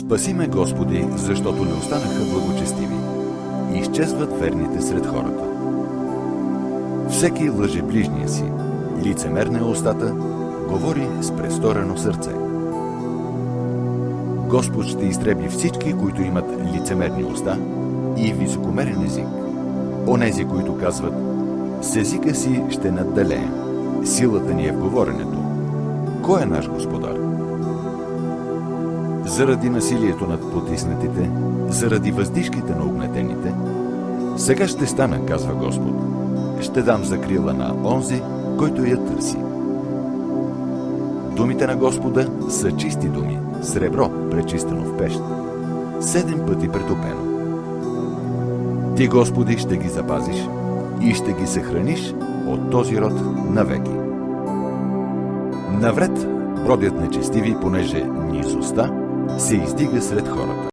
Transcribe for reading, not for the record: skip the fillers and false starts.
Спаси ме, Господи, защото не останаха благочестиви. Изчезват верните сред хората. Всеки лъже ближния си, лицемерна е устата, говори с престорено сърце. Господ ще изтреби всички, които имат лицемерни уста и високомерен език. Онези, които казват: с езика си ще надделеем, силата ни е в говоренето. Кой е наш Господар? Заради насилието над потиснатите, заради въздишките на угнетените, сега ще стана, казва Господ. Ще дам закрила на онзи, който я търси. Думите на Господа са чисти думи, сребро, пречистено в пещ, 7 пъти претопено. Ти, Господи, ще ги запазиш и ще ги съхраниш от този род навеки. Навред бродят нечестиви, понеже низостта се издига сред хората.